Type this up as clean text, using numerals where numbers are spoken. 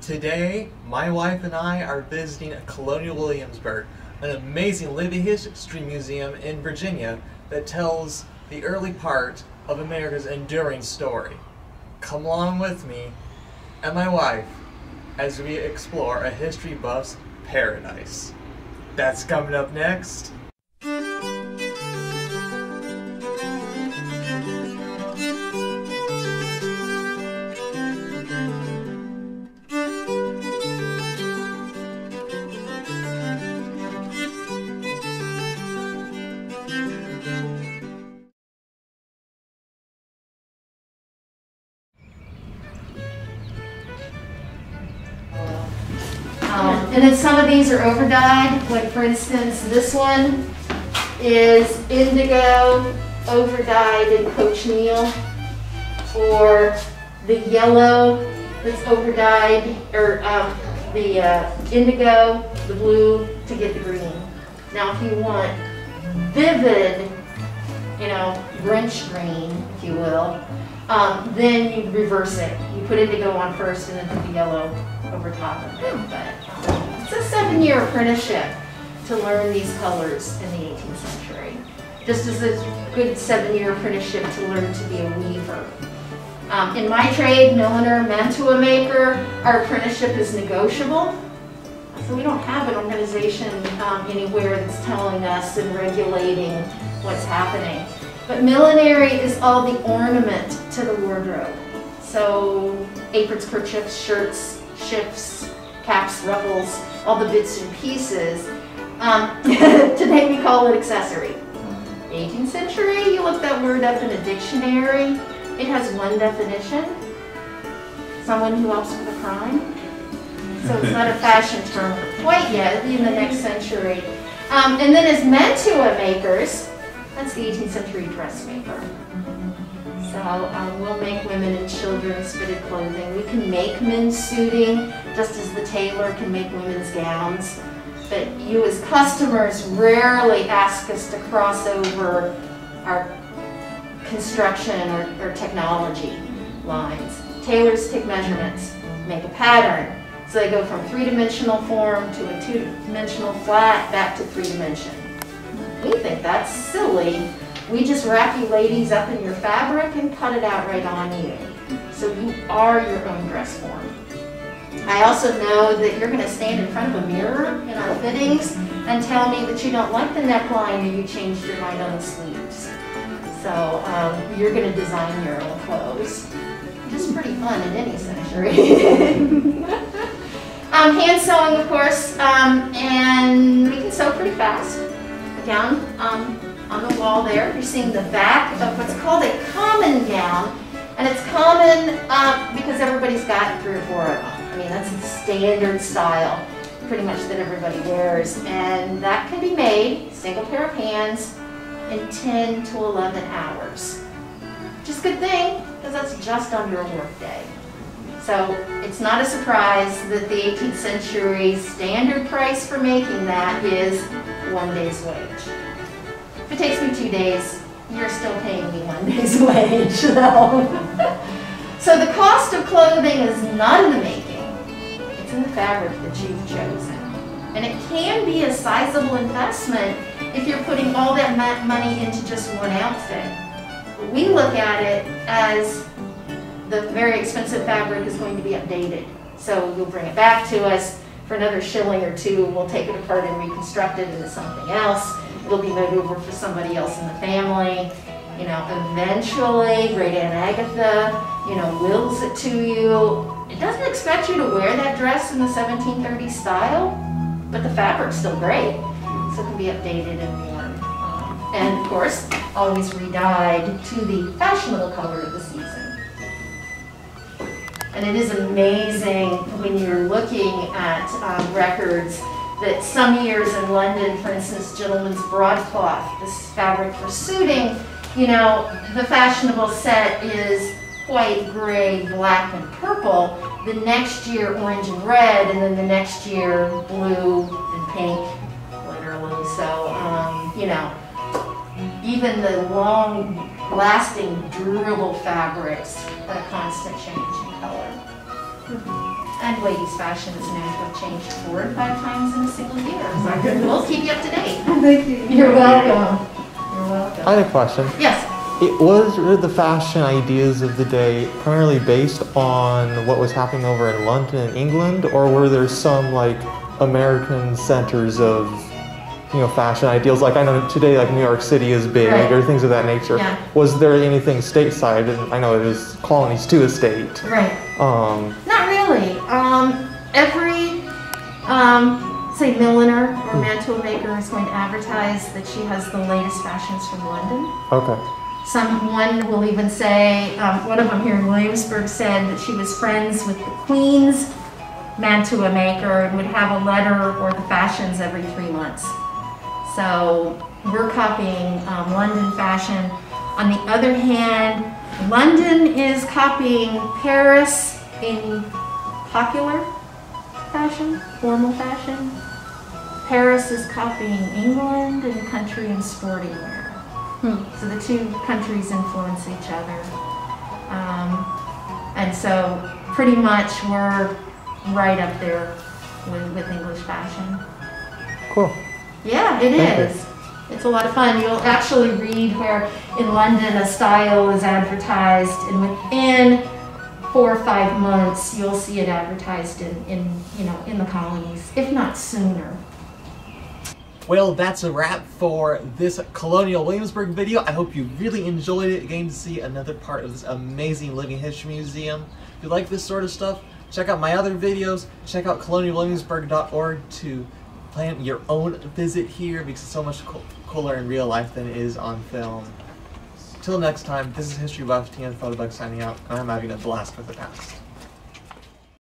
Today, my wife and I are visiting Colonial Williamsburg, an amazing living history museum in Virginia that tells the early part of America's enduring story. Come along with me and my wife as we explore a history buff's paradise. That's coming up next. And then some of these are overdyed, like for instance, this one is indigo overdyed in cochineal, or the yellow that's overdyed, or the indigo, the blue to get the green. Now if you want vivid, French green, if you will, then you reverse it. You put indigo on first and then put the yellow over top of it. But it's a 7-year apprenticeship to learn these colors in the 18th century. Just as a good 7-year apprenticeship to learn to be a weaver. In my trade, milliner, mantua-maker, our apprenticeship is negotiable. So we don't have an organization anywhere that's telling us and regulating what's happening. But millinery is all the ornament to the wardrobe. So aprons, kerchiefs, shirts, shifts, caps, ruffles, all the bits and pieces. Today we call it accessory. 18th century, you look that word up in a dictionary, it has one definition: someone who helps with a crime. So it's not a fashion term quite yet, it'll be in the next century. And then as mantua-makers, that's the 18th century dressmaker. So we'll make women and children's fitted clothing. We can make men's suiting, just as the tailor can make women's gowns. But you as customers rarely ask us to cross over our construction or technology lines. Tailors take measurements, make a pattern. So they go from 3-dimensional form to a 2-dimensional flat, back to 3-dimension. We think that's silly. We just wrap you ladies up in your fabric and cut it out right on you. So you are your own dress form. I also know that you're going to stand in front of a mirror in our fittings and tell me that you don't like the neckline or you changed your mind on the sleeves. So you're going to design your own clothes, which is pretty fun in any century. Hand sewing, of course, and we can sew pretty fast. Down on the wall there, you're seeing the back of what's called a common gown, and it's common because everybody's got 3 or 4 of them. I mean, that's the standard style, pretty much, that everybody wears, and that can be made, single pair of hands, in 10 to 11 hours. Which is a good thing, because that's just under a work day. So it's not a surprise that the 18th century standard price for making that is 1 day's wage. If it takes me 2 days, you're still paying me 1 day's wage. So the cost of clothing is not in the making, it's in the fabric that you've chosen. And it can be a sizable investment if you're putting all that money into just one outfit. But we look at it as the very expensive fabric is going to be updated. So you'll bring it back to us for another shilling or two. We'll take it apart and reconstruct it into something else. It'll be made over for somebody else in the family. Eventually, Great Aunt Agatha, wills it to you. It doesn't expect you to wear that dress in the 1730s style, but the fabric's still great, so it can be updated and worn. And of course, always re-dyed to the fashionable color of the season. And it is amazing when you're looking at records that some years in London, for instance, gentlemen's broadcloth, this fabric for suiting, the fashionable set is white, gray, black, and purple. The next year, orange and red, and then the next year, blue and pink, literally. So, even the long-lasting, durable fabrics, a constant change in color. And ladies' fashion is known to have changed 4 to 5 times in a single year. So we'll keep you up to date. Thank you. You're welcome. You're welcome. I had a question. Yes. Were the fashion ideas of the day primarily based on what was happening over in London and England, or were there some like American centers of, you know, fashion ideals? Like I know today, like New York City is big, Right. or things of that nature. Yeah. Was there anything stateside? And I know it was colonies to a state. Right. Not really. Every, say, milliner or mantua-maker is going to advertise that she has the latest fashions from London. Okay. Someone will even say, one of them here in Williamsburg said that she was friends with the Queen's mantua-maker and would have a letter or the fashions every 3 months. So we're copying London fashion. On the other hand, London is copying Paris in popular fashion, formal fashion. Paris is copying England in country and sporting wear. So the 2 countries influence each other. And so pretty much we're right up there with English fashion. Cool. Yeah, it Thank is. It's a lot of fun. You'll actually read where in London a style is advertised, and within 4 or 5 months you'll see it advertised in the colonies, if not sooner. Well, that's a wrap for this Colonial Williamsburg video. I hope you really enjoyed it, getting to see another part of this amazing living history museum. If you like this sort of stuff, check out my other videos. Check out colonialwilliamsburg.org to plan your own visit here, because it's so much cooler in real life than it is on film. Till next time, this is History Buff, TN Photobug signing out, and I'm having a blast with the past.